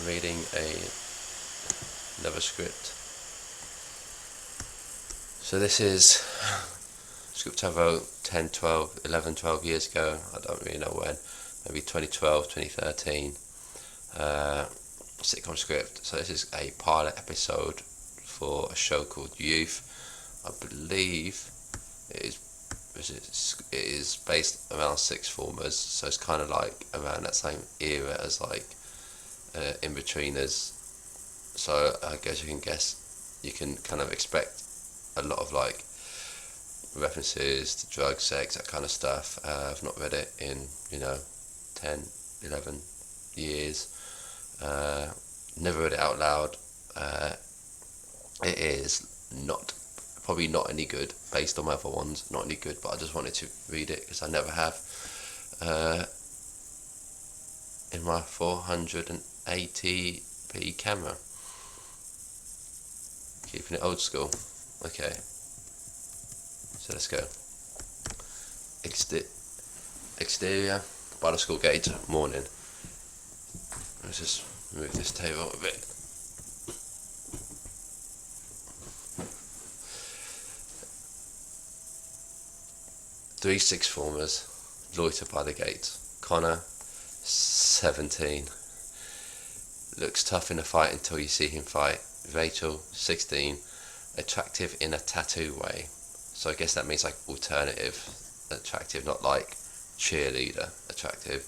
I'm reading another script. So this is script I wrote 10, 12, 11, 12 years ago. I don't really know when. Maybe 2012, 2013. Sitcom script. So this is a pilot episode for a show called Youth. I believe it is based around sixth formers, so it's kind of like around that same era as like In-Betweeners. So I guess you can kind of expect a lot of like references to drugs, sex, that kind of stuff. I've not read it in 10, 11 years. Never read it out loud. It is probably not any good based on my other ones, not any good, but I just wanted to read it because I never have in my 480p camera. Keeping it old school. Okay, so let's go. Exterior, by the school gate, morning. Let's just move this table a bit. Three sixth formers loiter by the gate. Connor, 17. Looks tough in a fight until you see him fight. Rachel, 16. Attractive in a tattoo way. So I guess that means like alternative attractive, not like cheerleader attractive.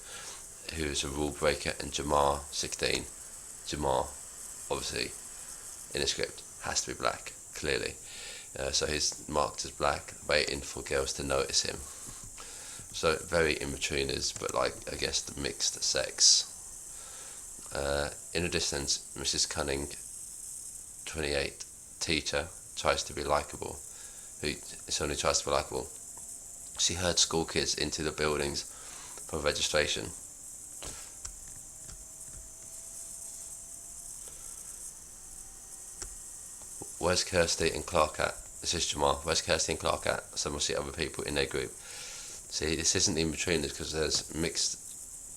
Who's a rule breaker. And Jamar, 16. Jamar, obviously, in the script, has to be black, clearly. So he's marked as black, waiting for girls to notice him. So very In-Betweeners, but like I guess the mixed sex. In the distance, Mrs. Cunning, 28, teacher, tries to be likeable. It's only tries to be likeable. She heard school kids into the buildings for registration. Where's Kirsty and Clark at? This is Jamal. Where's Kirsty and Clark at? So we'll see other people in their group. See, this isn't in between this because there's mixed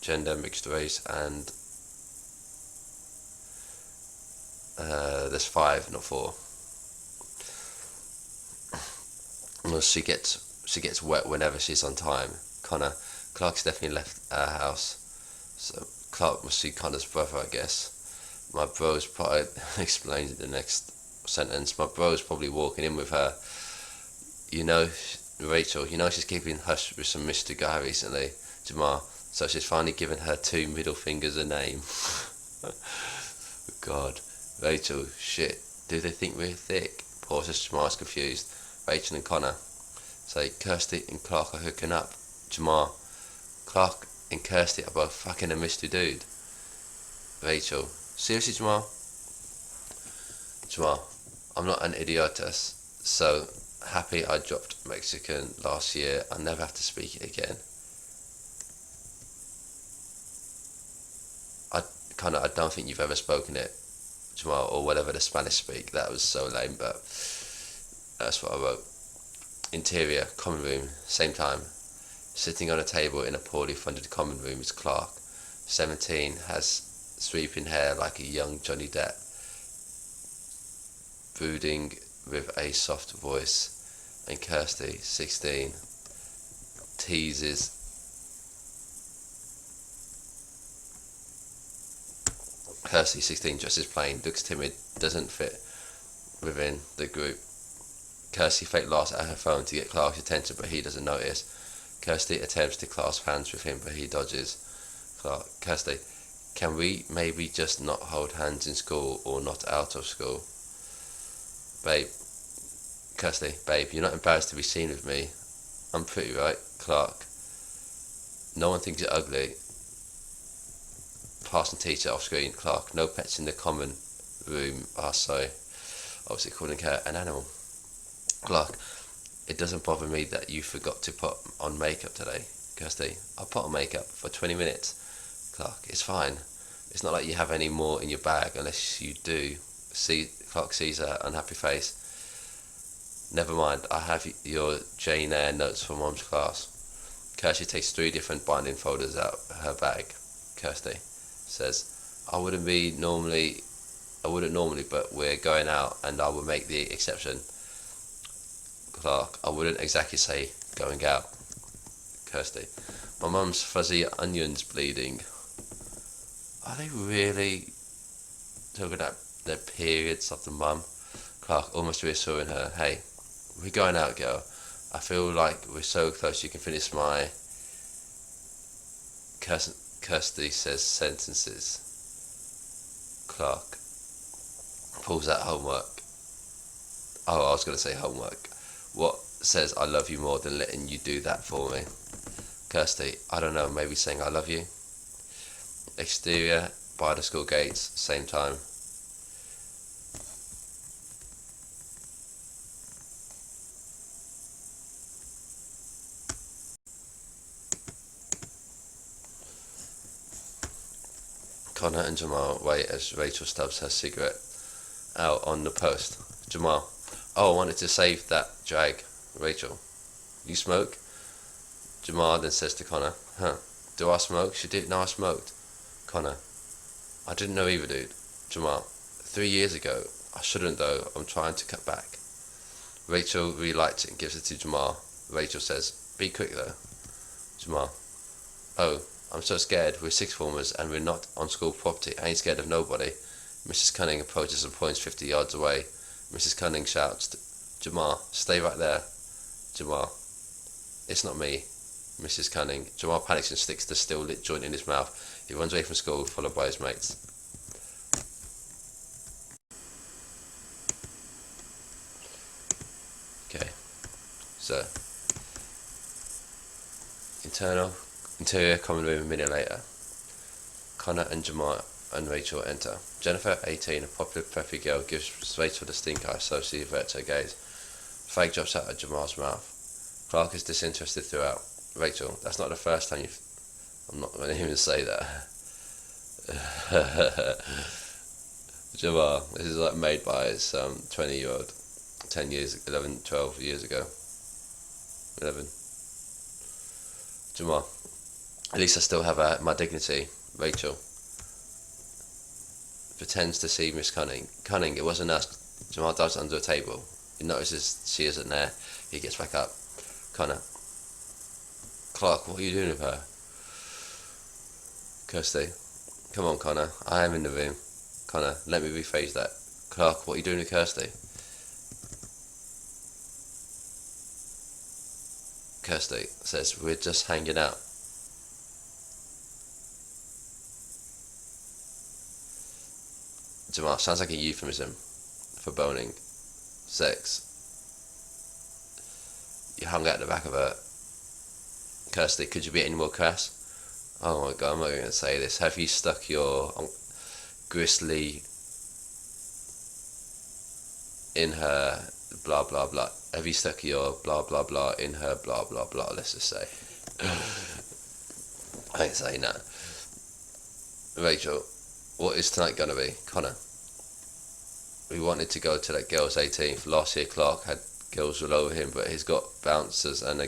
gender, mixed race, and there's 5, not 4. Well, she gets wet whenever she's on time. Clark's definitely left our house, so Clark must see Connor's brother, I guess. My bro's probably explains in the next sentence. My bro's probably walking in with her. Rachel, she's keeping hush with some Mr. Guy recently, Jamar, so she's finally given her 2 middle fingers a name. God. Rachel, shit, do they think we're thick? Pauses, Jamar's confused. Rachel and Connor say Kirsty and Clark are hooking up. Jamar, Clark and Kirsty are both fucking a mystery dude. Rachel, seriously, Jamar? Jamar, I'm not an idiotus, so happy I dropped Mexican last year. I'll never have to speak it again. I don't think you've ever spoken it, Jamal, or whatever the Spanish speak. That was so lame, but that's what I wrote. Interior, common room, same time. Sitting on a table in a poorly funded common room is Clark, 17, has sweeping hair like a young Johnny Depp, brooding with a soft voice. And Kirsty, 16, teases. Kirsty, 16, just as plain, looks timid, doesn't fit within the group. Kirsty fake laughs at her phone to get Clark's attention, but he doesn't notice. Kirsty attempts to clasp hands with him, but he dodges. Kirsty, can we maybe just not hold hands in school or not out of school? Kirsty, babe, you're not embarrassed to be seen with me. I'm pretty, right? Clark, no one thinks you're ugly. Passing teacher off screen. Clark, no pets in the common room. Sorry. Obviously calling her an animal. Clark, it doesn't bother me that you forgot to put on makeup today. Kirsty, I put on makeup for 20 minutes. Clark, it's fine. It's not like you have any more in your bag unless you do. Clark sees her unhappy face. Never mind, I have your Jane Eyre notes from Mom's class. Kirsty takes 3 different binding folders out of her bag. Kirsty says, I wouldn't normally, but we're going out and I would make the exception. Clark, I wouldn't exactly say going out. Kirsty, my mum's fuzzy onions bleeding. Are they really talking about their periods of the mum? Clark, almost reassuring her. Hey, we're going out, girl. I feel like we're so close you can finish my... Kirsty says sentences. Clark pulls out homework. Oh, I was going to say homework. What says I love you more than letting you do that for me? Kirsty, I don't know, maybe saying I love you. Exterior, by the school gates, same time. Connor and Jamal wait as Rachel stubs her cigarette out on the post. Jamal, oh, I wanted to save that drag. Rachel, you smoke? Jamal then says to Connor, huh, do I smoke? She didn't know I smoked. Connor, I didn't know either, dude. Jamal, 3 years ago. I shouldn't though, I'm trying to cut back. Rachel relights it and gives it to Jamal. Rachel says, be quick though. Jamal, oh, I'm so scared. We're sixth formers and we're not on school property. I ain't scared of nobody. Mrs. Cunning approaches and points 50 yards away. Mrs. Cunning shouts, Jamal, stay right there. Jamal, it's not me. Mrs. Cunning. Jamal panics and sticks the still lit joint in his mouth. He runs away from school, followed by his mates. Okay, so interior common room a minute later. Connor and Jamal and Rachel enter. Jennifer, 18, a popular preppy girl, gives Rachel the stink eye, so she averts her gaze. Fake drops out of Jamal's mouth. Clark is disinterested throughout. Rachel, that's not the first time you've... I'm not going to even say that. Jamal, this is like made by his 20-year-old, 12 years ago. 11. Jamal, at least I still have my dignity. Rachel pretends to see Miss Cunning. Cunning, it wasn't us. Jamal dives under a table. He notices she isn't there. He gets back up. Connor, Clark, what are you doing with her? Kirsty, come on, Connor. I am in the room. Connor, let me rephrase that. Clark, what are you doing with Kirsty? Kirsty says, we're just hanging out. Jamal, sounds like a euphemism for boning. Sex. You hung out the back of her. Kirsty, could you be any more crass? Oh my god, I'm not going to say this. Have you stuck your gristly in her blah blah blah? Have you stuck your blah blah blah in her blah blah blah? Let's just say. I ain't saying that. Rachel, what is tonight gonna be? Connor, we wanted to go to that girl's 18th. Last year Clark had girls all over him, but he's got bouncers and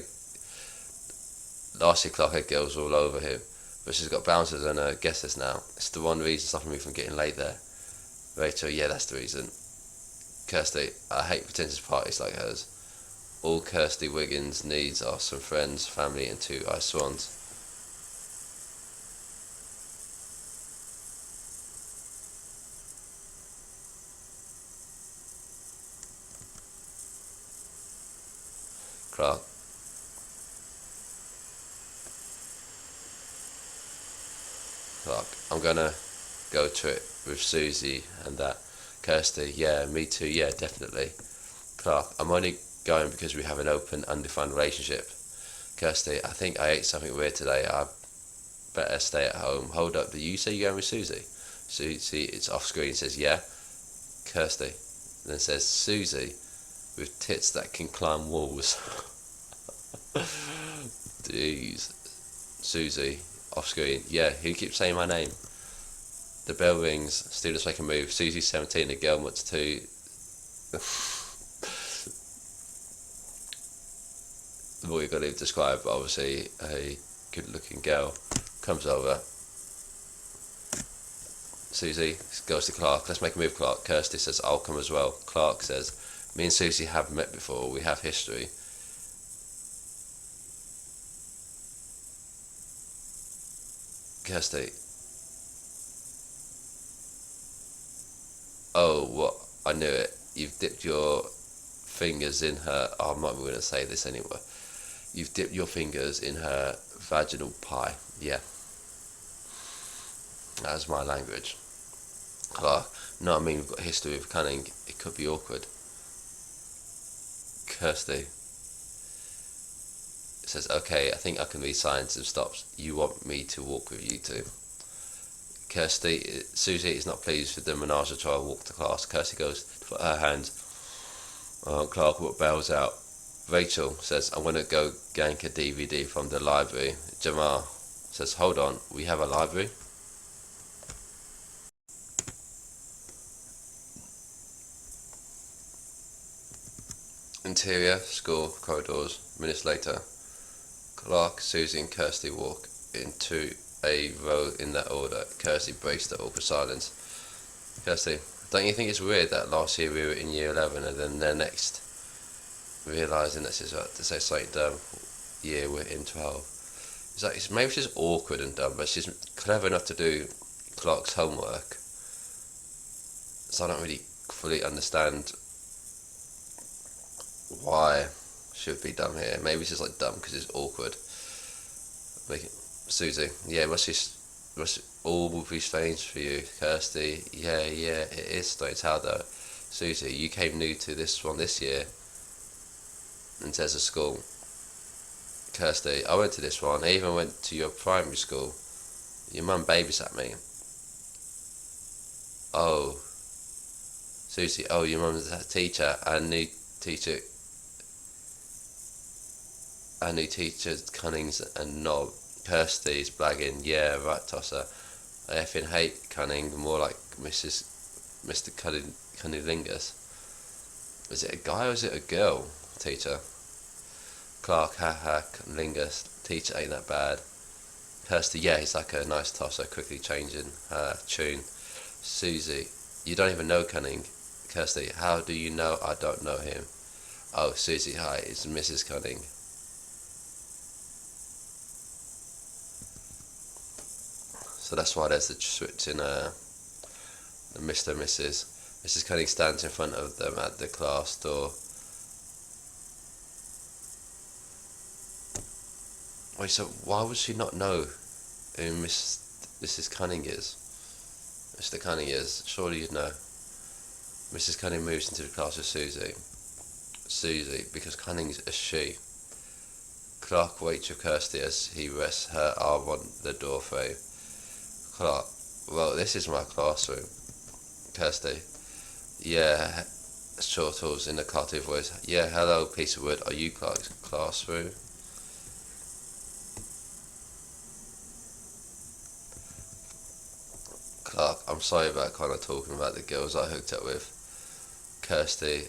last year Clark had girls all over him, but she's got bouncers and guesses now. It's the one reason stopping me from getting laid there. Rachel, yeah, that's the reason. Kirsty, I hate pretentious parties like hers. All Kirsty Wiggins needs are some friends, family and 2 ice swans. Clark, I'm gonna go to it with Susie and that. Kirsty, yeah, me too, yeah, definitely. Clark, I'm only going because we have an open, undefined relationship. Kirsty, I think I ate something weird today. I better stay at home. Hold up, did you say you're going with Susie? Susie, it's off screen, says yeah. Kirsty then says Susie with tits that can climb walls. Jeez. Susie, off screen, yeah, who keeps saying my name? The bell rings, students make a move. Susie's 17, the girl wants to... What we've got to describe, obviously, a good looking girl comes over. Susie goes to Clark. Let's make a move, Clark. Kirsty says, I'll come as well. Clark says, me and Susie have met before. We have history. Kirsty. Oh, what? I knew it. You've dipped your fingers in her... Oh, I'm not going to say this anymore. You've dipped your fingers in her vaginal pie. Yeah. That's my language. Clark. No, I mean, we've got history of cunning. It could be awkward. Kirsty says, okay, I think I can read signs and stops. You want me to walk with you too? Susie is not pleased with the menage a trois walk to class. Kirsty goes to put her hand on Clark, what bails out. Rachel says, I'm going to go gank a DVD from the library. Jamal says, hold on, we have a library? Interior, school, corridors. Minutes later, Clark, Susie and Kirsty walk into a row in that order. Kirsty breaks the awkward silence. Kirsty, don't you think it's weird that last year we were in year 11 and then the next, realising that she's about to say something dumb, year we're in 12? It's like, maybe she's awkward and dumb, but she's clever enough to do Clark's homework. So I don't really fully understand why she would be dumb here. Maybe she's like dumb because it's awkward. Like, Susie, yeah, must all be strange for you. Kirsty, yeah, it is strange. How though? Susie, you came new to this one this year and says a school. Kirsty, I went to this one. I even went to your primary school. Your mum babysat me. Oh. Susie, oh, your mum's a teacher. A new teacher, Cunning's a knob. Kirsty's blagging, yeah, right, tosser. I effing hate Cunning, more like Mr. Cunnilingus. Is it a guy or is it a girl, teacher? Clark, haha, Cunnilingus, teacher ain't that bad. Kirsty, yeah, he's like a nice tosser, quickly changing her tune. Susie, you don't even know Cunning. Kirsty, how do you know I don't know him? Oh, Susie, hi, it's Mrs. Cunning. So that's why there's the switch in the Mr. and Mrs. Mrs. Cunning stands in front of them at the class door. Wait, so why would she not know who Mrs. Cunning is? Mr. Cunning is? Surely you'd know. Mrs. Cunning moves into the class with Susie. Susie, because Cunning's a she. Clark waits with Kirsty as he rests her arm on the door frame. Clark, well, this is my classroom. Kirsty, yeah, Shortles in a cartoon voice. Yeah, hello, piece of wood. Are you Clark's classroom? Clark, I'm sorry about kind of talking about the girls I hooked up with. Kirsty,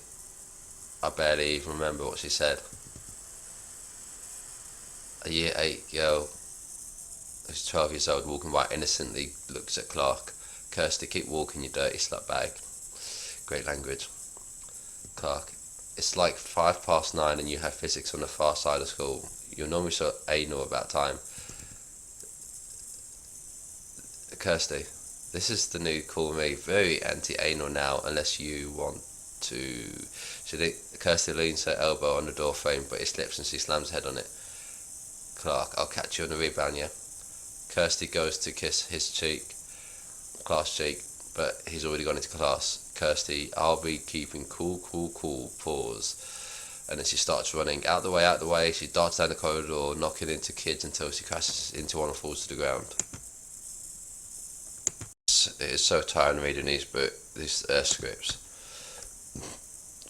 I barely even remember what she said. A year 8 girl who's 12 years old walking by innocently looks at Clark. Kirsty, keep walking, you dirty slut bag. Great language. Clark, it's like 9:05 and you have physics on the far side of school. You're normally so anal about time. Kirsty, this is the new call me. Very anti-anal now, unless you want to... Kirsty leans her elbow on the door frame, but it slips and she slams her head on it. Clark, I'll catch you on the rebound, yeah? Kirsty goes to kiss his cheek, class cheek, but he's already gone into class. Kirsty, I'll be keeping cool, pause. And then she starts running. Out the way, she darts down the corridor, knocking into kids until she crashes into one and falls to the ground. It is so tiring reading these scripts.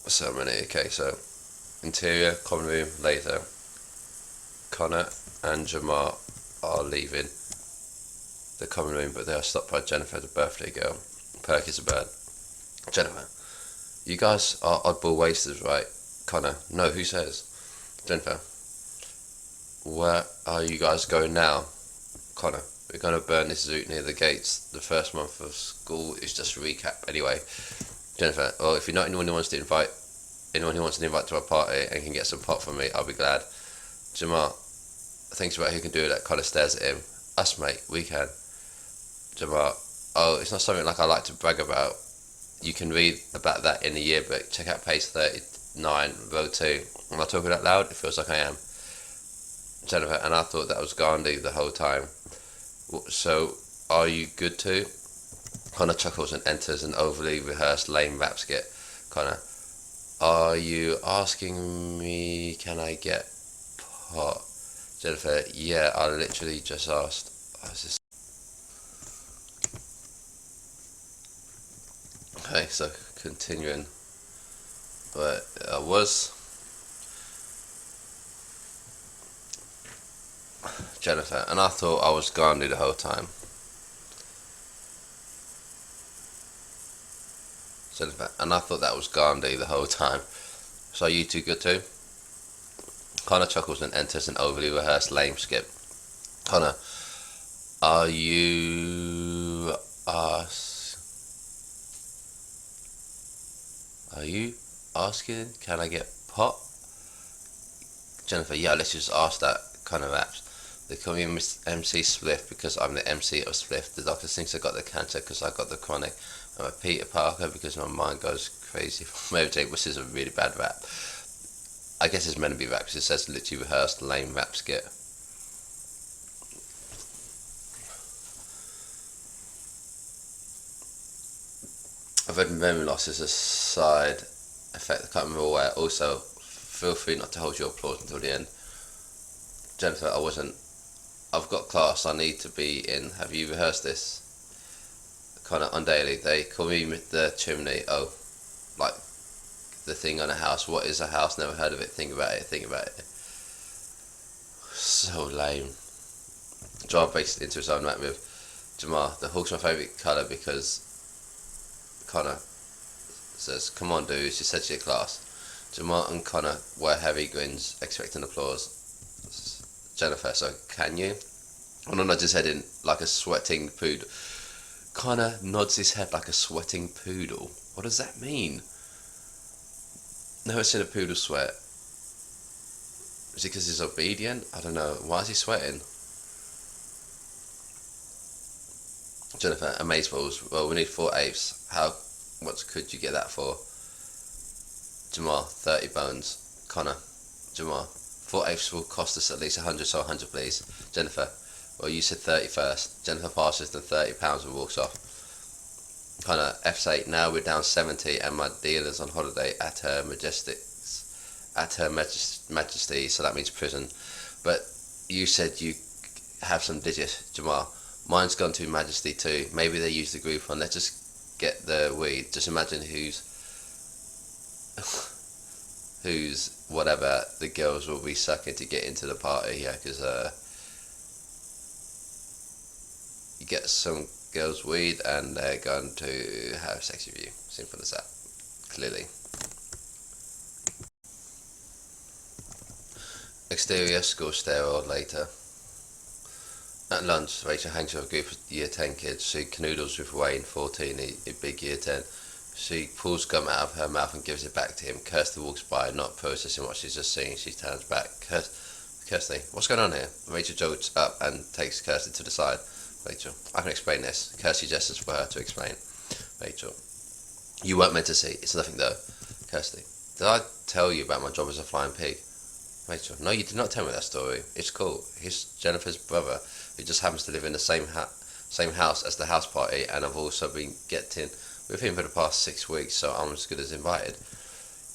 So many. Okay, so interior, common room, later. Connor and Jamar are leaving the common room, but they are stopped by Jennifer, the birthday girl. Perk is a bird. Jennifer, you guys are oddball wasters, right? Connor, no, who says? Jennifer, where are you guys going now? Connor, we're gonna burn this zoot near the gates. The first month of school is just a recap. Anyway, Jennifer, well, if you know anyone who wants to invite to a party and can get some pot from me, I'll be glad. Jamal thinks about who can do that, kind of stares at him. Us, mate, we can. Jamal, oh, it's not something like I like to brag about. You can read about that in the yearbook. Check out page 39, row 2. Am I talking out loud? It feels like I am. Jennifer, and I thought that was Gandhi the whole time. So, are you good too? Connor chuckles and enters an overly rehearsed lame rap skit. Connor, are you asking me can I get pot? Jennifer, yeah, I literally just asked. Okay, so continuing. But I was. Jennifer, and I thought I was Gandhi the whole time. Jennifer, and I thought that was Gandhi the whole time. So are you two good too? Connor chuckles and enters an overly rehearsed lame skip. Connor, are you asking can I get pot? Jennifer, yeah, let's just ask that. Kind of raps. They call me MC Spliff because I'm the MC of Spliff. The doctor thinks I got the cancer because I got the chronic. I'm a Peter Parker because my mind goes crazy from everything, which is a really bad rap. I guess it's meant to be rap because it says literally rehearsed lame rap skit. I've read memory loss is a side effect. I can't remember where. Also, feel free not to hold your applause until the end. Jennifer, I wasn't. I've got class I need to be in. Have you rehearsed this? Kind of on daily. They call me the chimney. Oh, like the thing on a house. What is a house? Never heard of it. Think about it. Think about it. So lame. John breaks it into his own rap with Jamal. The hawk's my favourite colour because Connor says, "Come on, dude." She said to your class. Jamal and Connor wear heavy grins, expecting applause. Jennifer, so can you? Connor nods his head in like a sweating poodle. Connor nods his head like a sweating poodle. What does that mean? Never seen a poodle sweat. Is it because he's obedient? I don't know. Why is he sweating? Jennifer, amazeballs. Well, we need 4/8. What could you get that for? Jamal, 30 bones. Connor, Jamal, 4/8 will cost us at least 100, so 100 please. Jennifer, well, you said 30 first. Jennifer passes the £30 and walks off. Connor, F8, now we're down 70 and my dealer's on holiday at Her Majesty, so that means prison. But you said you have some digits, Jamal. Mine's gone to Majesty too. Maybe they use the group on. Let's just get the weed. Just imagine who's whatever the girls will be sucking to get into the party. Yeah, because you get some girls weed and they're going to have sex with you. Simple as that. Clearly. Exterior school stairwell later. At lunch, Rachel hangs with a group of year 10 kids. She canoodles with Wayne, 14, a big year 10. She pulls gum out of her mouth and gives it back to him. Kirsty walks by, not processing what she's just seen. She turns back. Kirsty, what's going on here? Rachel jolts up and takes Kirsty to the side. Rachel, I can explain this. Kirsty gestures for her to explain. Rachel, you weren't meant to see. It's nothing though. Kirsty, did I tell you about my job as a flying pig? Rachel, no, you did not tell me that story. It's cool. He's Jennifer's brother, who just happens to live in the same house as the house party, and I've also been getting with him for the past 6 weeks, so I'm as good as invited.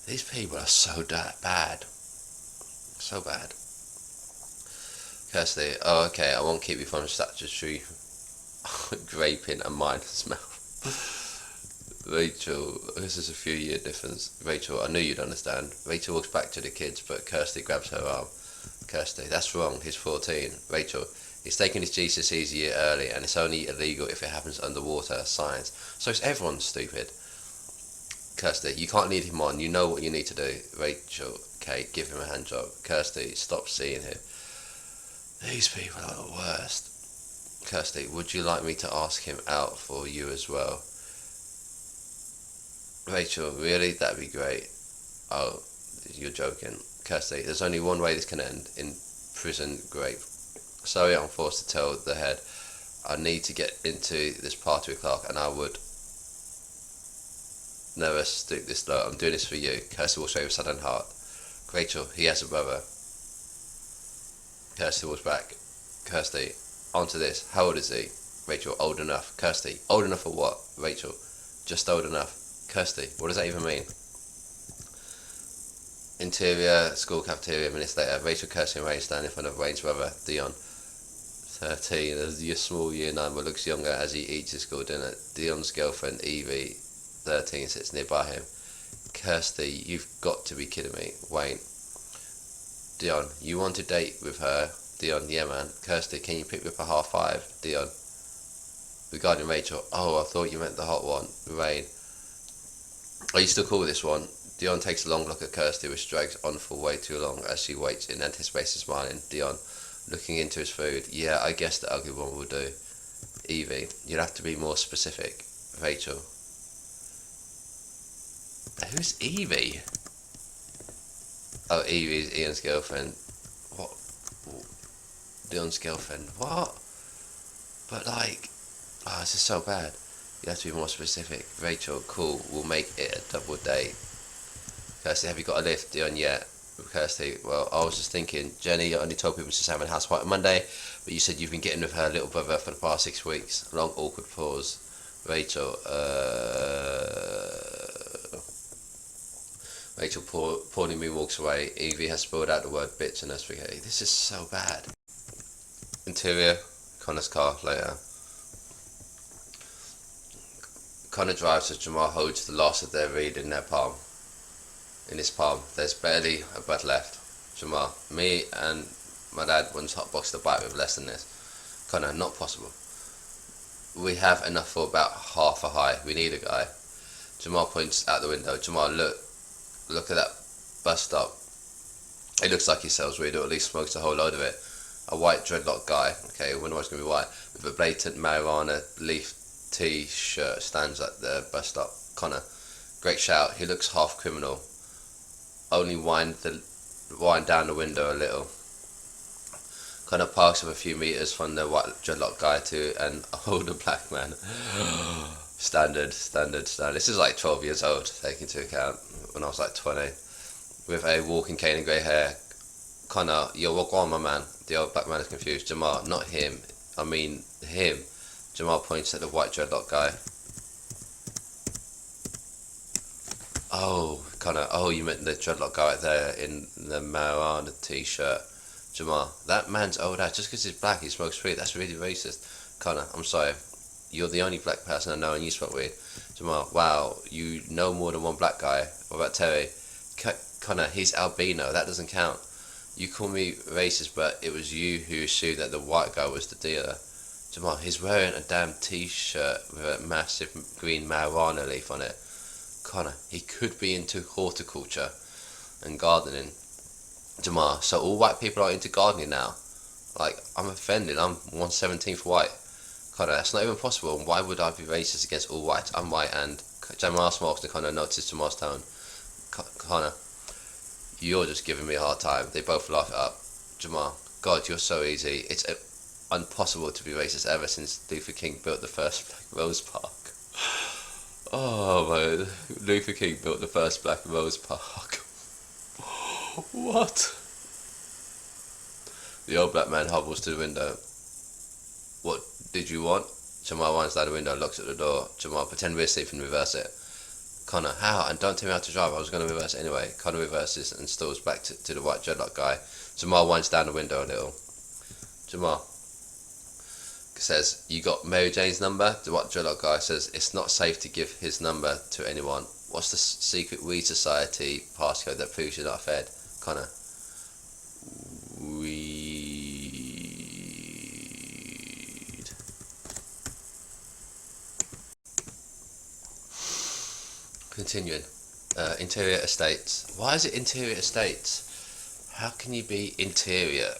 These people are so bad. So bad. Kirsty, oh okay, I won't keep you from statutory graping a mindless mouth. Rachel, this is a few year difference. Rachel, I knew you'd understand. Rachel walks back to the kids, but Kirsty grabs her arm. Kirsty, that's wrong, he's 14. Rachel, he's taking his GCSEs a year early, and it's only illegal if it happens underwater, science. So is everyone stupid? Kirsty, you can't lead him on, you know what you need to do. Rachel, okay, give him a hand job. Kirsty, stop seeing him. These people are the worst. Kirsty, would you like me to ask him out for you as well? Rachel, really? That'd be great. Oh, you're joking. Kirsty, there's only one way this can end. In prison grave. Sorry, I'm forced to tell the head. I need to get into this party with Clark, and I would never stoop this low. I'm doing this for you. Kirsty walks away with sudden heart. Rachel, he has a brother. Kirsty walks back. Kirsty, onto this. How old is he? Rachel, old enough. Kirsty, old enough for what? Rachel, just old enough. Kirsty, what does that even mean? Interior, school cafeteria, minutes later. Rachel, Kirsty and Ray stand in front of Wayne's brother, Dion. 13, a small year 9 but looks younger as he eats his school dinner. Dion's girlfriend, Evie, 13, sits nearby him. Kirsty, you've got to be kidding me. Wayne. Dion, you want to date with her? Dion, yeah man. Kirsty, can you pick me up at 5:30? Dion. Regarding Rachel, oh, I thought you meant the hot one. Wayne. Are you still cool with this one? Dion takes a long look at Kirsty, which drags on for way too long as she waits in anticipation, smiling. Dion, looking into his food. Yeah, I guess the ugly one will do. Evie, you'd have to be more specific. Rachel. Who's Evie? Oh, Evie's Ian's girlfriend. What? Dion's girlfriend. What? But like, oh, this is so bad. You have to be more specific. Rachel, cool. We'll make it a double date. Kirsty, have you got a lift? Dion, yeah. Kirsty, well, I was just thinking, Jenny only told people she's having a house party on Monday, but you said you've been getting with her little brother for the past 6 weeks. Long, awkward pause. Rachel, Rachel poorly walks away. Evie has spelled out the word bitch in her spaghetti. This is so bad. Interior, Connor's car later. Connor drives as Jamal holds the last of their read in their palm. In his palm, there's barely a breath left. Jamal, me and my dad once hotboxed a bite with less than this. Connor, not possible. We have enough for about half a high. We need a guy. Jamal points out the window. Jamal, look at that bus stop. It looks like he sells weed, or at least smokes a whole load of it. A white dreadlock guy, okay, we know it's going to be white, with a blatant marijuana leaf t-shirt stands at the bus stop. Connor, great shout. He looks half criminal. Only wind down the window a little. Connor parks up a few meters from the white dreadlock guy to an older black man. Standard. This is like 12 years old, taking into account when I was like 20. With a walking cane and grey hair. Connor, yo, walk on, my man. The old black man is confused. Jamal, not him. I mean him. Jamal points at the white dreadlock guy. Oh, Connor, oh, you meant the dreadlock guy right there in the marijuana t-shirt. Jamal, that man's old ass. Just because he's black, he smokes weed. That's really racist. Connor, I'm sorry. You're the only black person I know and you smoke weed. Jamal, wow, you know more than one black guy. What about Terry? Connor, he's albino. That doesn't count. You call me racist, but it was you who assumed that the white guy was the dealer. Jamal, he's wearing a damn t-shirt with a massive green marijuana leaf on it. Connor, he could be into horticulture and gardening. Jamal, so all white people are into gardening now? Like, I'm offended. I'm 1/17th white. Connor, that's not even possible. Why would I be racist against all white? I'm white. And Jamal smiles and Connor notices Jamal's tone. Connor, you're just giving me a hard time. They both laugh it up. Jamal, God, you're so easy. It's impossible to be racist ever since Luther King built the first black rose park. Oh man, Luther King built the first black rose park. What? The old black man hobbles to the window. What did you want? Jamal winds down the window and locks at the door. Jamal, pretend we're asleep and reverse it. Connor, how? And don't tell me how to drive. I was going to reverse it anyway. Connor reverses and stalls back to the white dreadlock guy. Jamal winds down the window a little. Jamal says, you got Mary Jane's number? The white dreadlock guy says, it's not safe to give his number to anyone. What's the secret weed society passcode that proves you're not a fed? Connor, weed. Continuing. Interior estates. Why is it interior estates? How can you be interior?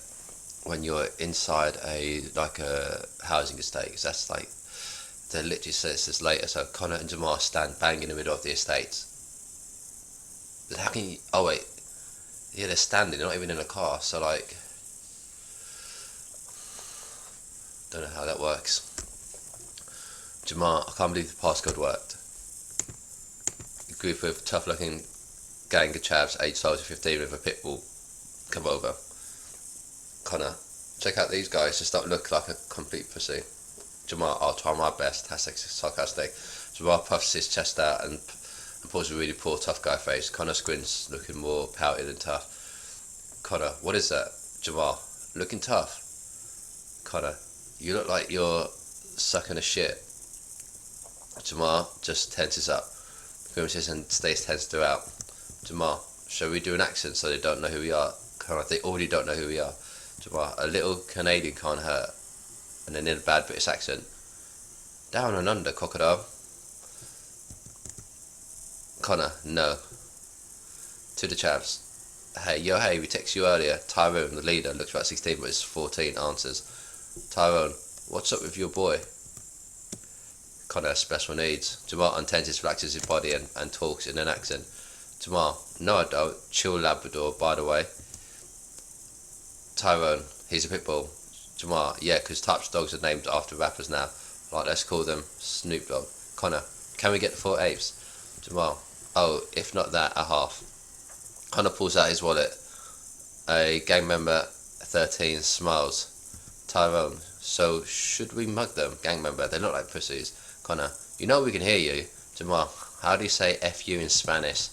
when you're inside a housing estate, 'cause that's like, they literally says this later. So Connor and Jamar stand bang in the middle of the estate. But how can you? Oh wait, yeah, they're standing. They're not even in a car. So like, don't know how that works. Jamar, I can't believe the passcode worked. A group of tough-looking gang of chavs, aged 12 to 15, with a pit bull come over. Connor, check out these guys. Just don't look like a complete pussy. Jamar, I'll try my best. Hashtag sarcastic. Jamar puffs his chest out and pulls a really poor tough guy face. Connor squints, looking more pouty than tough. Connor, what is that? Jamar, looking tough. Connor, you look like you're sucking a shit. Jamar just tenses up, grimaces and stays tense throughout. Jamar, shall we do an accent so they don't know who we are? Connor, they already don't know who we are. Jamar, a little Canadian can't hurt. And then in a bad British accent, down and under, crocodile. Connor, no. To the chavs. Hey, we texted you earlier. Tyrone, the leader, looks about 16 but is 14, answers. Tyrone, what's up with your boy? Connor has special needs. Jamar untenses, relaxes his body and talks in an accent. Jamar, no I don't. Chill Labrador, by the way. Tyrone, he's a pit bull. Jamar, yeah, because types of dogs are named after rappers now. Like, let's call them Snoop Dogg. Connor, can we get the 4 apes? Jamar, oh, if not that, a half. Connor pulls out his wallet. A gang member 13 smiles. Tyrone, so should we mug them? Gang member, they look like pussies. Connor, you know we can hear you. Jamar, how do you say F you in Spanish?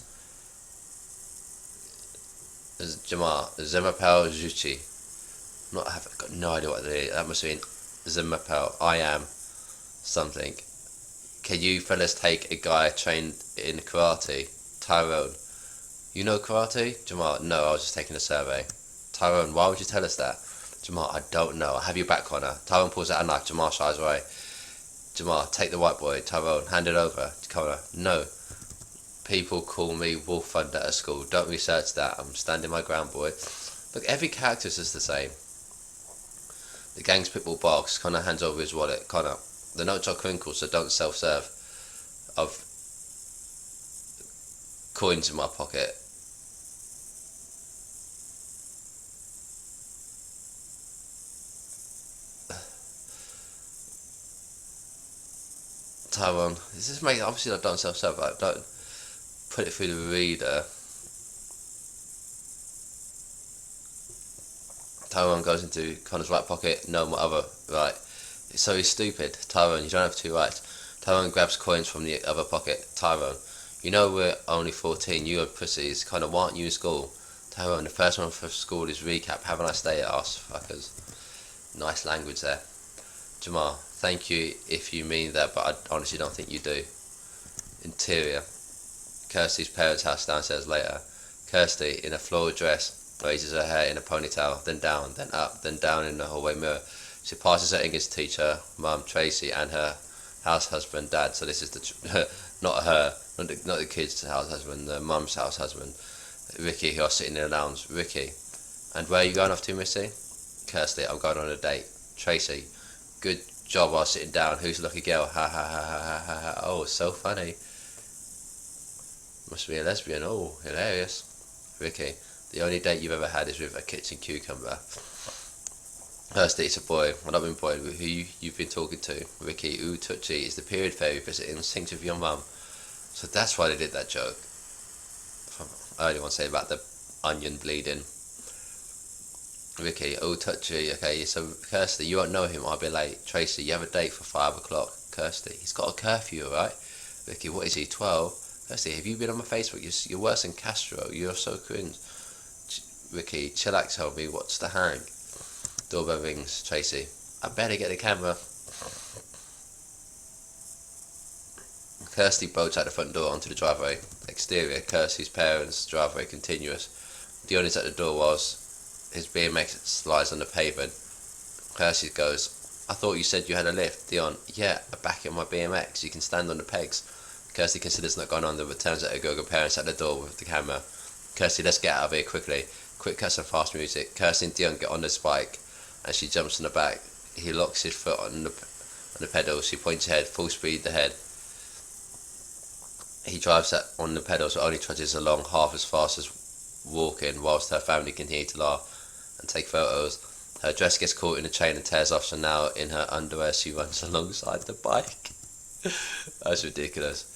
Jamar, Zemapel Juchi. I've got no idea what that is. That must mean Zemapel. I am something. Can you fellas take a guy trained in karate? Tyrone, you know karate? Jamar, no, I was just taking a survey. Tyrone, why would you tell us that? Jamar, I don't know. I have your back, Connor. Tyrone pulls out a knife. Jamar shies away. Jamar, take the white boy. Tyrone, hand it over. Connor, no. People call me Wolf Thunder at school. Don't research that. I'm standing my ground, boy. Look, every character is the same. The gang's pitbull barks. Connor hands over his wallet. Connor, the notes are crinkled, so don't self-serve. I've coins in my pocket. Tyrone, this is make obviously I don't self-serve. I don't put it through the reader. Tyrone goes into Connor's right pocket. No, my other right. So he's stupid. Tyrone, you don't have 2 rights. Tyrone grabs coins from the other pocket. Tyrone, you know we're only 14. You are pussies. Connor, why aren't you in school? Tyrone, the first one for school is recap. Have a nice day, ass fuckers. Nice language there. Jamar, thank you if you mean that, but I honestly don't think you do. Interior. Kirsty's parents' house downstairs later. Kirsty, in a floral dress, raises her hair in a ponytail, then down, then up, then down in the hallway mirror. She passes her English teacher, Mum, Tracy, and her house husband, Dad. So this is the not her, not the kid's house husband, the mum's house husband, Ricky, who are sitting in the lounge. Ricky, and where are you going off to, Missy? Kirsty, I'm going on a date. Tracy, good job while sitting down. Who's the lucky girl? Ha ha ha ha ha ha. Oh, so funny. Must be a lesbian. Oh, hilarious. Ricky, the only date you've ever had is with a kitchen cucumber. Kirsty, it's a boy. Well, not been boy. Who you've been talking to? Ricky, ooh, touchy. Is the period fairy visiting synced with your mum? So that's why they did that joke. I only want to say about the onion bleeding. Ricky, oh, touchy. Okay, so Kirsty, you won't know him. I'll be late. Tracy, you have a date for 5 o'clock. Kirsty, he's got a curfew, alright? Ricky, what is he, 12? Kirsty, have you been on my Facebook? You're worse than Castro. You're so cringe. Ricky, chillax, tell me, what's the hang? Doorbell rings. Tracy, I better get the camera. Kirsty bolts out the front door onto the driveway. Exterior, Kirsty's parents' driveway continuous. Dion is at the door whilst his BMX slides on the pavement. Kirsty goes, I thought you said you had a lift. Dion, yeah, back in my BMX. You can stand on the pegs. Kirsty considers not going on the returns at her go-go parents at the door with the camera. Kirsty, let's get out of here quickly. Quick cuts and fast music. Kirsty and Dion get on this bike. and she jumps on the back. He locks his foot on the pedals. She points ahead, full speed ahead. He drives on the pedals, but only trudges along half as fast as walking, whilst her family continue to laugh and take photos. Her dress gets caught in a chain and tears off, so now in her underwear she runs alongside the bike. That's ridiculous.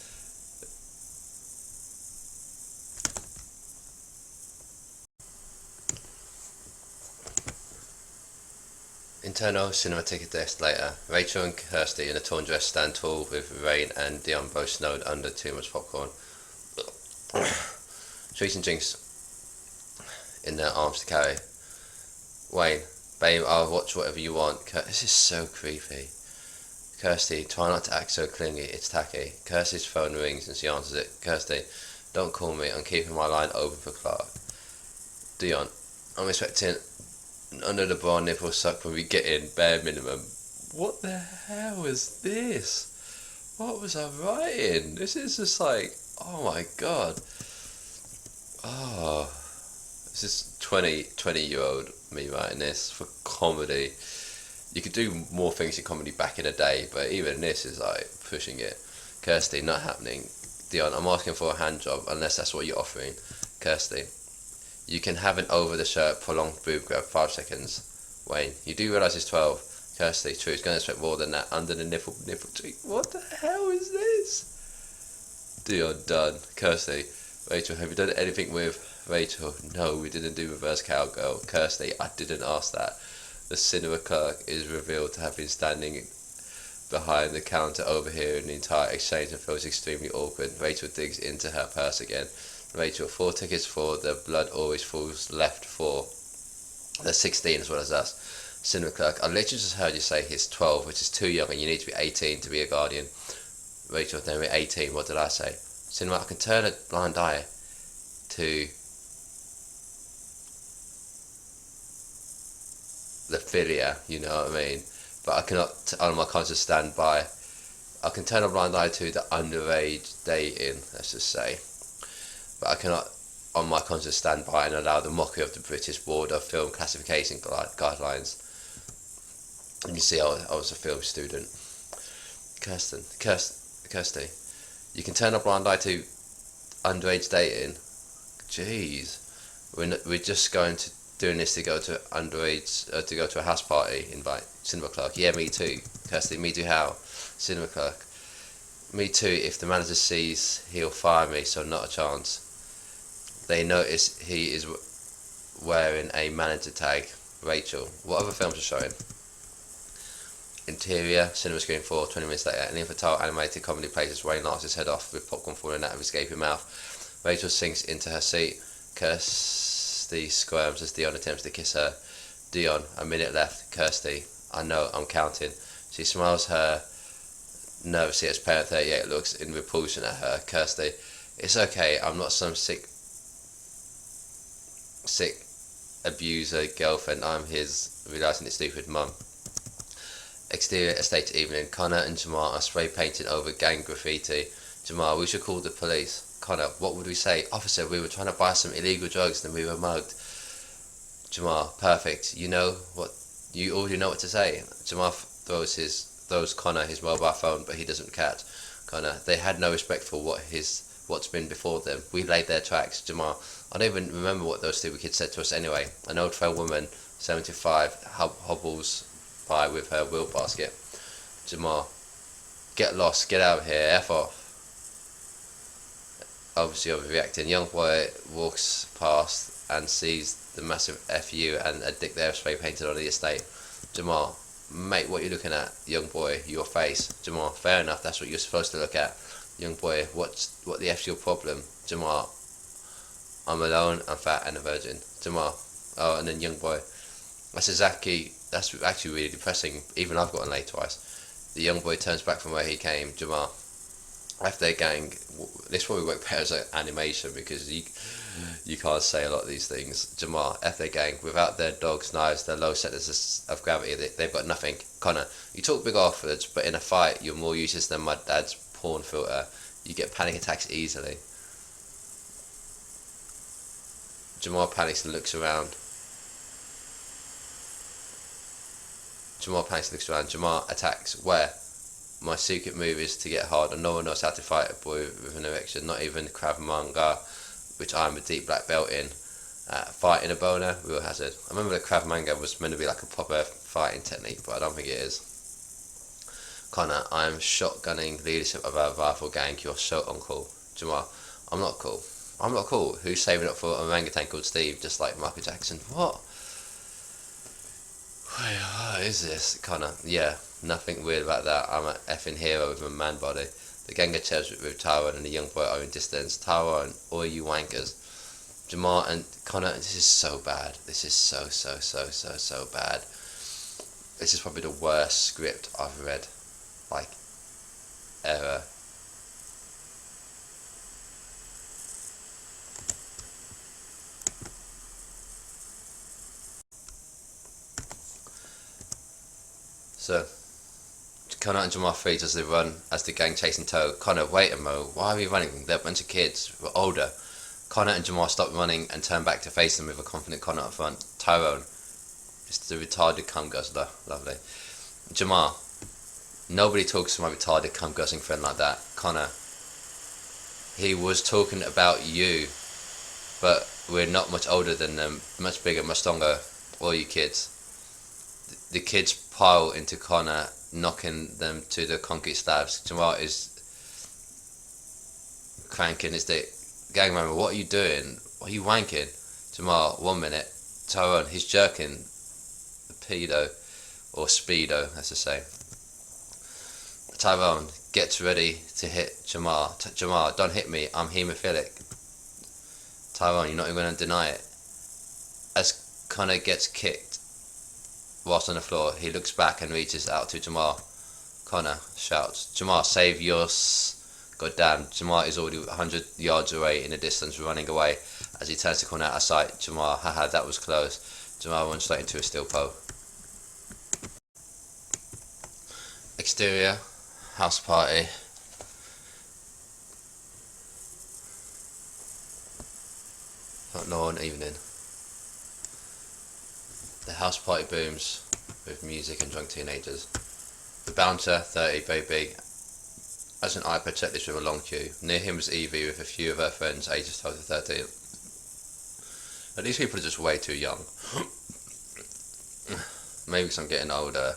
Internal cinematic desk later. Rachel and Kirsty in a torn dress stand tall with Rain and Dion both snowed under too much popcorn. Treats and drinks in their arms to carry. Wayne, babe, I'll watch whatever you want. This is so creepy. Kirsty, try not to act so clingy, it's tacky. Kirsty's phone rings and she answers it. Kirsty, don't call me, I'm keeping my line open for Clark. Dion, I'm expecting under the bra nipple suck when we get in, bare minimum. What the hell is this? What was I writing? This is just like, oh my god. Oh, this is 20-year-old me writing this for comedy. You could do more things in comedy back in the day, but even this is like pushing it. Kirsty, not happening. Dion, I'm asking for a hand job unless that's what you're offering. Kirsty, you can have an over-the-shirt prolonged boob grab 5 seconds. Wayne, you do realise it's 12. Kirsty, true, it's going to expect more than that. Under the nipple tweak. What the hell is this? Dion, done. Kirsty, Rachel, have you done anything with Rachel? No, we didn't do reverse cowgirl. Kirsty, I didn't ask that. The cinema clerk is revealed to have been standing behind the counter overhearing the entire exchange and feels extremely awkward. Rachel digs into her purse again. Rachel, 4 tickets for The Blood Always Falls Left for. There's 16 as well as us. Cinema clerk, I literally just heard you say he's 12, which is too young and you need to be 18 to be a guardian. Rachel, then we're 18, what did I say? Cinema, I can turn a blind eye to the philia, you know what I mean? But I cannot, on my conscience, stand by. I can turn a blind eye to the underage dating, let's just say. But I cannot, on my conscience, stand by and allow the mockery of the British Board of Film Classification Guidelines. And you see, I was a film student. Kirsty, you can turn a blind eye to underage dating. Jeez, we're just going to doing this to go to underage to go to a house party. Invite cinema clerk. Yeah, me too. Kirsty, me too. How? Cinema clerk. Me too. If the manager sees, he'll fire me. So not a chance. They notice he is wearing a manager tag. Rachel, what other films are showing? Interior, cinema screen 4, 20 minutes later, an infantile animated comedy plays as Wayne laughs his head off with popcorn falling out of his gaping mouth. Rachel sinks into her seat. Kirsty squirms as Dion attempts to kiss her. Dion, a minute left. Kirsty, I know, I'm counting. She smiles her nervously as Parent 38 looks in repulsion at her. Kirsty, it's okay, I'm not some sick abuser girlfriend, I'm his realising it's stupid mum. Exterior estate evening. Connor and Jamal are spray painting over gang graffiti. Jamal, we should call the police. Connor, what would we say? Officer, we were trying to buy some illegal drugs and we were mugged. Jamal, perfect. You already know what to say. Jamal throws Connor his mobile phone, but he doesn't catch. Connor, they had no respect for what's been before them. We laid their tracks. Jamal, I don't even remember what those stupid kids said to us anyway. An old frail woman, 75, hobbles by with her wheel basket. Jamal, get lost, get out of here, F off. Obviously overreacting. Young boy walks past and sees the massive FU and a dick there spray painted on the estate. Jamal, mate, what are you looking at? Young boy, your face. Jamal, fair enough, that's what you're supposed to look at. Young boy, what the F's your problem? Jamal, I'm alone, I'm fat and a virgin. Jamal, oh, and then young boy, that's actually really depressing. Even I've gotten laid twice. The young boy turns back from where he came. Jamal, after their gang, this probably work better as an animation because you can't say a lot of these things. Jamal, after their gang, without their dogs, knives, their low centers of gravity, they've got nothing. Connor, you talk big offers, but in a fight, you're more useless than my dad's porn filter. You get panic attacks easily. Jamal panics and looks around. Jamal panics, looks around. Jamal attacks. Where? My secret move is to get hard, and no one knows how to fight a boy with an erection, not even Krav-Maga, which I'm a deep black belt in. Fighting a boner, real hazard. I remember the Krav-Maga was meant to be like a proper fighting technique, but I don't think it is. Connor, I am shotgunning leadership of our rifle gang. You're so uncool. Jamal, I'm not cool. I'm not cool. Who's saving up for an orangutan called Steve, just like Michael Jackson? What? What is this? Connor, yeah, nothing weird about that. I'm an effing hero with a man body. The gang of chairs with Tyrone and the young boy are in distance. Tyrone, all you wankers. Jamal and Connor, this is so bad. This is so bad. This is probably the worst script I've read, like, ever. So, Connor and Jamal freeze as they run, as the gang chase in tow. Connor, wait a mo, why are we running? They're a bunch of kids, we're older. Connor and Jamal stop running and turn back to face them with a confident Connor up front. Tyrone, it's the retarded cum guzzler, lovely. Jamal, nobody talks to my retarded cum guzzling friend like that. Connor, he was talking about you, but we're not much older than them, much bigger, much stronger, all you kids. The kids pile into Connor, knocking them to the concrete slabs. Jamal is cranking his dick. Gang member, what are you doing? What are you wanking? Jamal, 1 minute. Tyrone, he's jerking. The pedo, or speedo, as I say. Tyrone gets ready to hit Jamal. Jamal, don't hit me, I'm haemophilic. Tyrone, you're not even going to deny it. As Connor gets kicked whilst on the floor, he looks back and reaches out to Jamal. Connor shouts, Jamal, save yours. Goddamn, Jamal is already 100 yards away in the distance, running away. As he turns to Connor out of sight, Jamal, haha, that was close. Jamal runs straight into a steel pole. Exterior, house party. Not lawn evening. The house party booms with music and drunk teenagers. The bouncer, 30, very big, has an iPad checklist with a long queue. Near him is Evie with a few of her friends, ages 12 to 13. But these people are just way too young. Maybe because I'm getting older,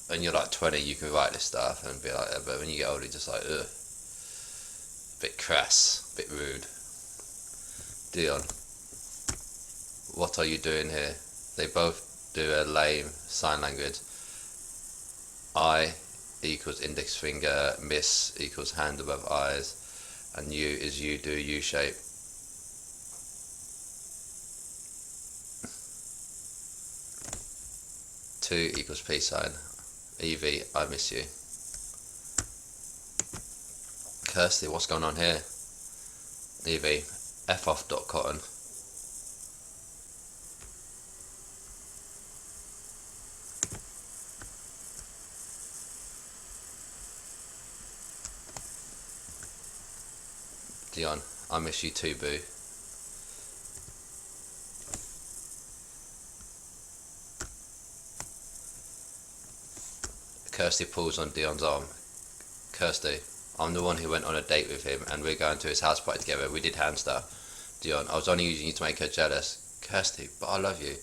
when you're like 20 you can write this stuff and be like that, but when you get older you're just like, ugh. A bit crass, a bit rude. Dion, what are you doing here? They both do a lame sign language. I equals index finger, miss equals hand above eyes, and you is you do U shape. Two equals peace sign. Evie, I miss you. Kirsty, what's going on here? Evie, F off dot cotton. Dion, I miss you too, boo. Kirsty pulls on Dion's arm. Kirsty, I'm the one who went on a date with him and we're going to his house party together. We did hand stuff. Dion, I was only using you to make her jealous. Kirsty, but I love you.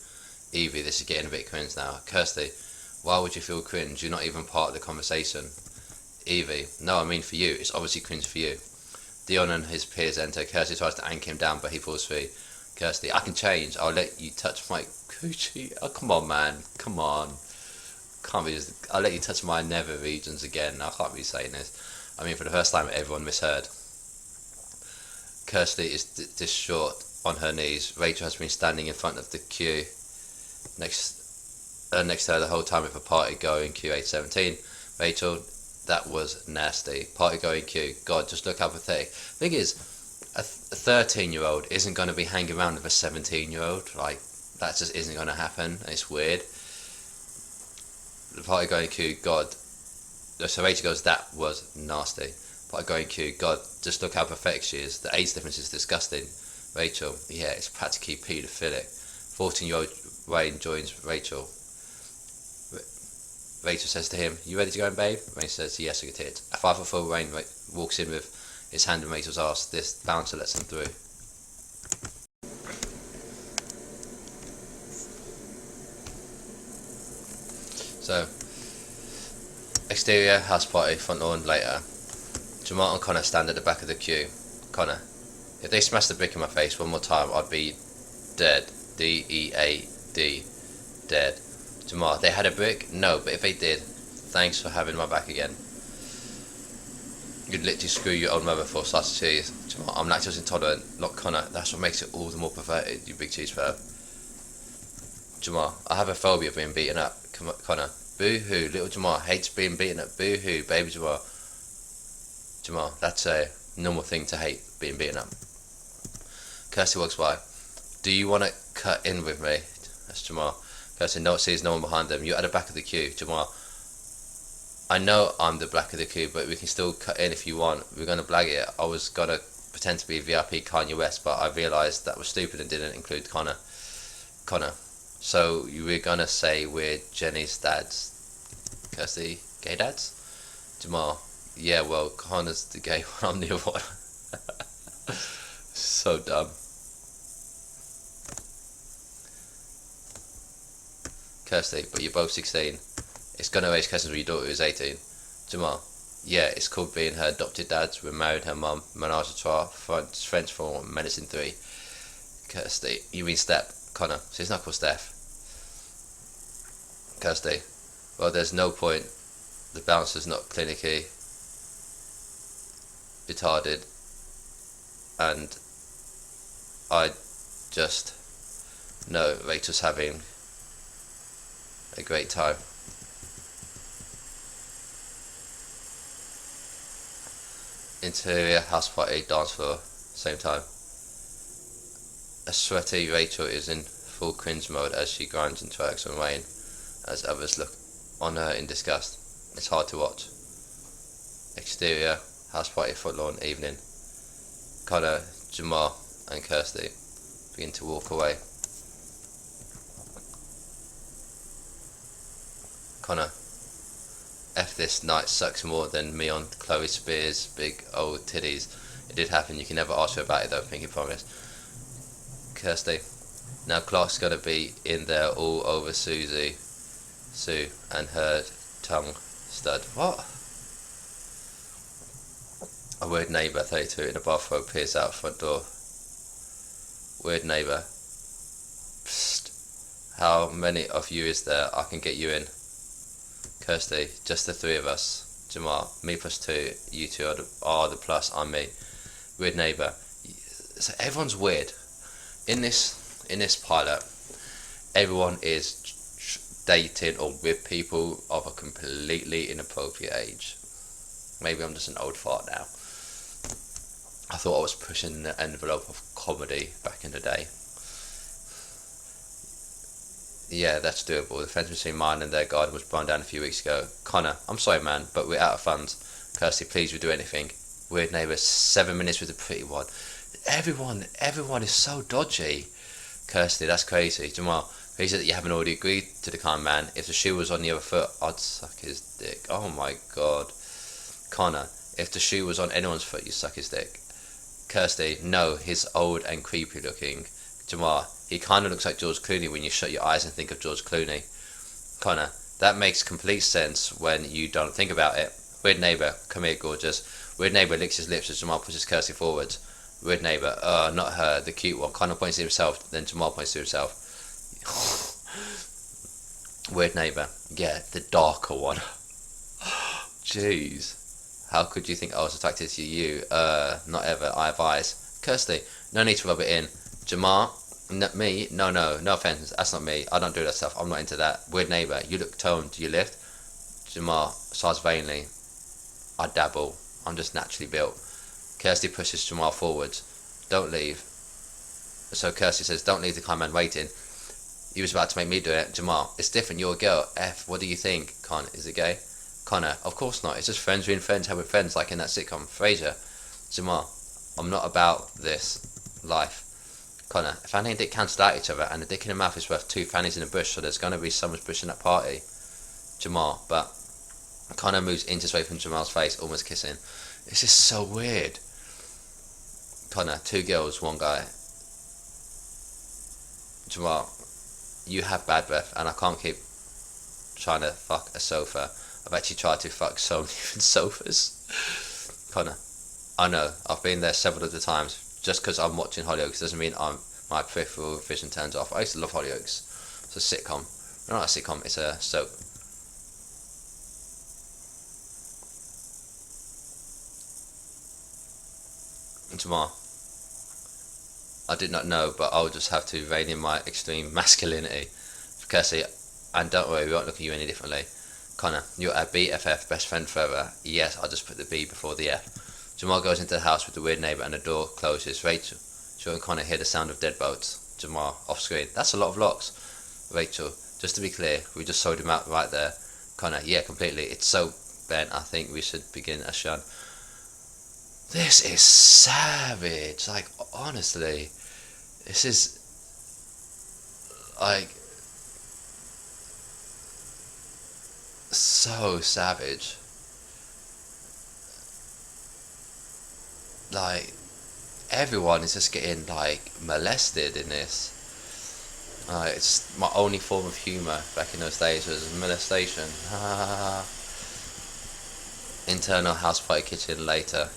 Evie, this is getting a bit cringe now. Kirsty, why would you feel cringe? You're not even part of the conversation. Evie, no, I mean for you. It's obviously cringe for you. Dion and his peers enter. Kirsty tries to anchor him down, but he falls free. Kirsty, I can change. I'll let you touch my coochie. Oh, come on, man. Come on. Can't be. I'll let you touch my nether regions again. I can't be saying this. I mean, for the first time, everyone misheard. Kirsty is distraught on her knees. Rachel has been standing in front of the queue next to her the whole time with a party going. Q817. Rachel, that was nasty. Party going queue. God, just look how pathetic. Thing is, a 13-year-old isn't going to be hanging around with a 17-year-old. Like, that just isn't going to happen. It's weird. The party going queue. God. So Rachel goes, that was nasty. Party going queue. God, just look how pathetic she is. The age difference is disgusting. Rachel, yeah, it's practically paedophilic. 14-year-old Wayne joins Rachel. Rachel says to him, "You ready to go in, babe?" Rain says, "Yes, I get it." A 5'4" Rain walks in with his hand on Rachel's arse. This bouncer lets him through. So, exterior, house party, front lawn, later. Jamal and Connor stand at the back of the queue. Connor: "If they smashed the brick in my face one more time, I'd be dead. D-E-A-D. Dead." Jamal: "They had a brick?" "No, but if they did, thanks for having my back again. You'd literally screw your own mother for slice of cheese." Jamal: "I'm lactose intolerant." Not Connor: "That's what makes it all the more perverted, you big cheese perv." Jamal: "I have a phobia of being beaten up." Connor: "Boo-hoo, little Jamal hates being beaten up. Boo-hoo, baby Jamal." Jamal: "That's a normal thing to hate, being beaten up." Kirsty walks by. "Do you want to cut in with me?" That's Jamal. Kirsty: "No, sees no one behind them. You're at the back of the queue." Jamal: "I know I'm the back of the queue, but we can still cut in if you want. We're gonna blag it. I was gonna pretend to be VIP Kanye West, but I realised that was stupid and didn't include Connor." Connor: "So you were gonna say we're Jenny's dads?" Kirsty: "Gay dads?" Jamal: "Yeah, well, Connor's the gay one, I'm the other one." So dumb. Kirsty: "But you're both 16. It's gonna raise questions when your daughter is 18. Jamal: "Yeah, it's called being her adopted dads. We're married her mum. Menage a trois. French for medicine 3. Kirsty: "You mean step?" Connor: "So it's not called Steph." Kirsty: "Well, there's no point. The bouncer's not clinically retarded, and I just know Rachel's having a great time." Interior, house party, dance floor, same time. A sweaty Rachel is in full cringe mode as she grinds and twerks on Wayne, as others look on her in disgust. It's hard to watch. Exterior, house party, front lawn, evening. Connor, Jamal and Kirsty begin to walk away. Connor: "F this night sucks more than me on Chloe Spears' big old titties. It did happen, you can never ask her about it though, pinky promise." Kirsty: "Now Clark's gonna be in there all over Sue and her tongue stud." What? A weird neighbour, 32, in a bathrobe peers out front door. Weird neighbour: "Psst, how many of you is there? I can get you in." Kirsty: "Just the 3 of us." Jamal: "Me plus 2, you 2 are the plus, I'm me." Weird neighbour: "So everyone's weird. In this pilot, everyone is dating or with people of a completely inappropriate age. Maybe I'm just an old fart now. I thought I was pushing the envelope of comedy back in the day. Yeah, that's doable. The fence between mine and their garden was burned down a few weeks ago." Connor: "I'm sorry, man, but we're out of funds." Kirsty: "Please, we'll do anything." Weird neighbour: 7 minutes with the pretty one. Everyone is so dodgy. Kirsty: "That's crazy." Jamal: "Crazy that you haven't already agreed to the kind man. If the shoe was on the other foot, I'd suck his dick." Oh my god. Connor: "If the shoe was on anyone's foot, you'd suck his dick." Kirsty: "No, he's old and creepy looking." Jamal: "He kinda looks like George Clooney when you shut your eyes and think of George Clooney." Connor: "That makes complete sense when you don't think about it." Weird neighbour: "Come here, gorgeous." Weird neighbour licks his lips as Jamal pushes Kirsty forwards. Weird neighbour: not her, the cute one." Connor points to himself, then Jamal points to himself. Weird neighbour: "Yeah, the darker one." Jeez. "How could you think I was attracted to you? Not ever, I have eyes." Kirsty: "No need to rub it in." Jamal: "Me? No offense, that's not me. I don't do that stuff, I'm not into that." Weird neighbour: "You look toned, do you lift?" Jamal sighs vainly. "I dabble, I'm just naturally built." Kirsty pushes Jamal forwards. "Don't leave." So Kirsty says, "Don't leave the kind man waiting. He was about to make me do it." Jamal: "It's different, you're a girl. F, what do you think?" Con: "Is it gay?" Connor: "Of course not, it's just friends being friends having friends, like in that sitcom, Frasier." Jamal: "I'm not about this life." Connor: "If Fanny and Dick cancelled out each other and a dick in the mouth is worth 2 fannies in a bush, so there's gonna be so much bush in that party." Jamal, but Connor moves inches away from Jamal's face, almost kissing. This is so weird. Connor, 2 girls, 1 guy. Jamal, you have bad breath, and I can't keep trying to fuck a sofa. I've actually tried to fuck so many different sofas. Connor, I know, I've been there several of the times. Just because I'm watching Hollyoaks doesn't mean my peripheral vision turns off. I used to love Hollyoaks. It's a sitcom. Not a sitcom, it's a soap. Jamal, I did not know, but I'll just have to rein in my extreme masculinity. Kirsty, and don't worry, we won't look at you any differently. Connor, you're a BFF, best friend forever. Yes, I'll just put the B before the F. Jamal goes into the house with the weird neighbour and the door closes. Rachel and Connor hear the sound of deadbolts. Jamal, off screen. That's a lot of locks. Rachel, just to be clear, we just sold him out right there. Connor, yeah, completely. It's so bent, I think we should begin a shun. This is savage. Like, honestly, this is like so savage. Like, everyone is just getting like molested in this. It's my only form of humour back in those days was molestation. Internal house party kitchen later.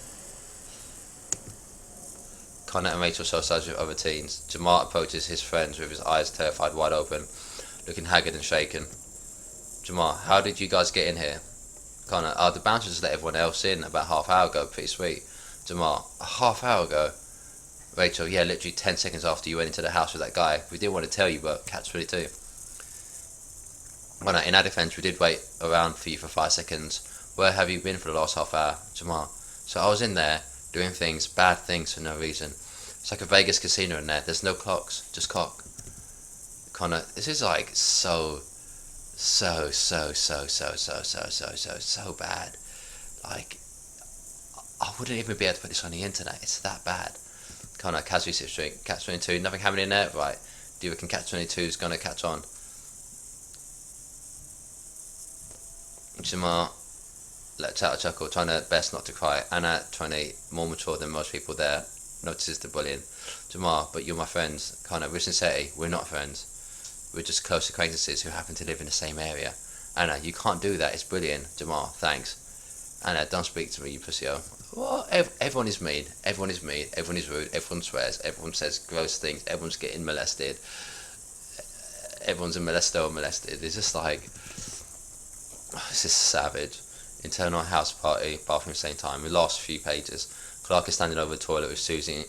Connor and Rachel socialise with other teens. Jamal approaches his friends with his eyes terrified wide open, looking haggard and shaken. Jamal, how did you guys get in here? Connor, the bouncers just let everyone else in about half hour ago, pretty sweet. Jamal, a half hour ago? Rachel, yeah, literally 10 seconds after you went into the house with that guy. We didn't want to tell you, but catch 22. Well, in our defence, we did wait around for you for 5 seconds. Where have you been for the last half hour? Jamal, so I was in there, doing things, bad things for no reason. It's like a Vegas casino in there. There's no clocks, just cock. Connor, this is like so bad. Like, I wouldn't even be able to put this on the internet. It's that bad. Connor, casually sip drink. Catch 22, nothing happening in there, right? Do you reckon Catch 22 is gonna catch on? Jamal, lets out a chuckle, trying her best not to cry. Anna, 20, more mature than most people there, notices the bullying. Jamal, but you're my friends. Connor, with sincerity, we're not friends. We're just close acquaintances who happen to live in the same area. Anna, you can't do that, it's bullying. Jamal, thanks. Anna, don't speak to me, you pussy-o. What? Everyone is mean, everyone is mean, everyone is rude, everyone swears, everyone says gross things, everyone's getting molested. Everyone's a molester or molested. It's just like, this is savage. Internal house party, bathroom same time. The last few pages. Clark is standing over the toilet with Susie.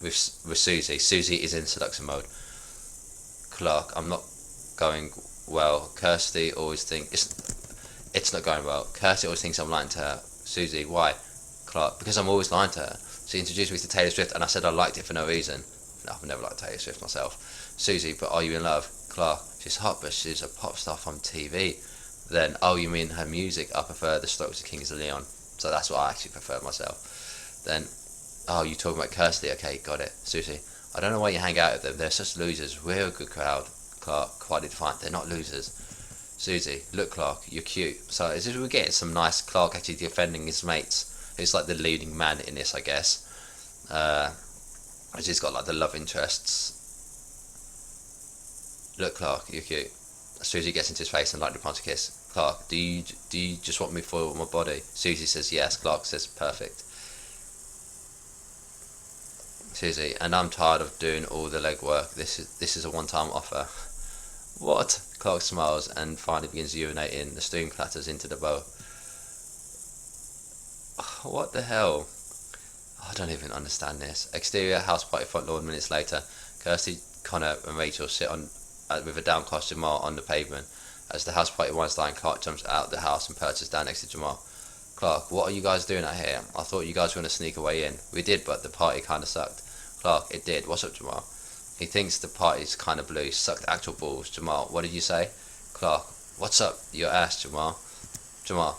With Susie. Susie is in seduction mode. Clark, I'm not going well. Kirsty always thinks it's not going well. Kirsty always thinks I'm lying to her. Susie, why? Clark, because I'm always lying to her. She introduced me to Taylor Swift and I said I liked it for no reason. No, I've never liked Taylor Swift myself. Susie, but are you in love? Clark, she's hot, but she's a pop star from TV. Then, oh, you mean her music? I prefer the Strokes of Kings of Leon. So that's what I actually prefer myself. Then, oh, you talking about Kirsty? Okay, got it. Susie, I don't know why you hang out with them. They're such losers. We're a good crowd. Clark, quite defiant. They're not losers. Susie, look, Clark, you're cute. So as if we're getting some nice Clark actually defending his mates. He's like the leading man in this, I guess. He's got like the love interests. Look, Clark, you're cute. Susie gets into his face and lightly plants a kiss. Clark, do you just want me for my body? Susie says yes. Clark says perfect. Susie, and I'm tired of doing all the legwork. This is a one-time offer. What? Clark smiles and finally begins urinating. The stream clatters into the bowl. What the hell? I don't even understand this. Exterior house party front lawn minutes later. Kirsty, Connor and Rachel sit on with a downcast Jamal on the pavement. As the house party winds down, Clark jumps out of the house and perches down next to Jamal. Clark, what are you guys doing out here? I thought you guys were going to sneak away in. We did, but the party kind of sucked. Clark, it did. What's up, Jamal? He thinks the party's kind of blue. Sucked actual balls. Jamal, what did you say? Clark, what's up your ass, Jamal? Jamal,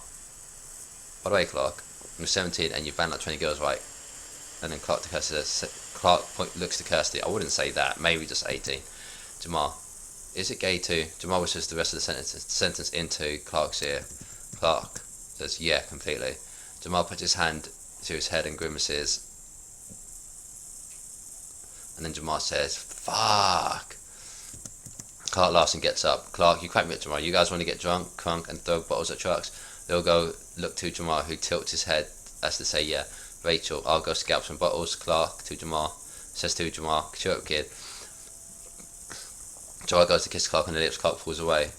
by the way, Clark, you're 17 and you've banged like 20 girls, right? And then Clark looks to Kirsty. I wouldn't say that. Maybe just 18. Jamal, is it gay too? Jamal whispers the rest of the sentence into Clark's ear. Clark says, yeah, completely. Jamal puts his hand to his head and grimaces. And then Jamal says, fuck. Clark laughs and gets up. Clark, you crack me up, Jamal. You guys want to get drunk, crunk, and throw bottles at trucks? They'll go look to Jamal, who tilts his head as to say, yeah. Rachel, I'll go scalp some bottles. Clark to Jamal, says to Jamal, cheer up, kid. Jamal goes to kiss Clark on the lips. Clark pulls away.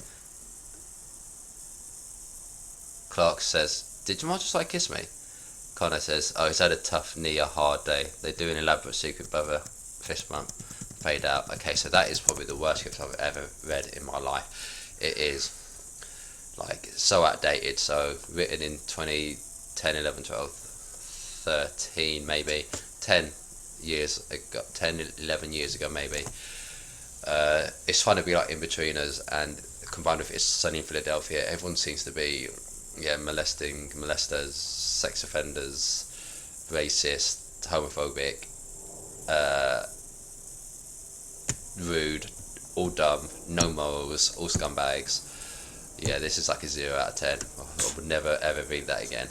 Clark says, did Jamal just like kiss me? Connor says, oh, he's had a tough knee, a hard day. They do an elaborate secret brother fist bump. Fade out. Okay, so that is probably the worst script I've ever read in my life. It is like so outdated. So written in 2010, 11, 12, 13 maybe, 10 years ago, 10, 11 years ago maybe. It's fun to be like in-betweeners, and combined with It's Sunny in Philadelphia, everyone seems to be molesters, sex offenders, racist, homophobic, rude, all dumb, no morals, all scumbags. Yeah, this is like a 0 out of 10. I would never ever read that again.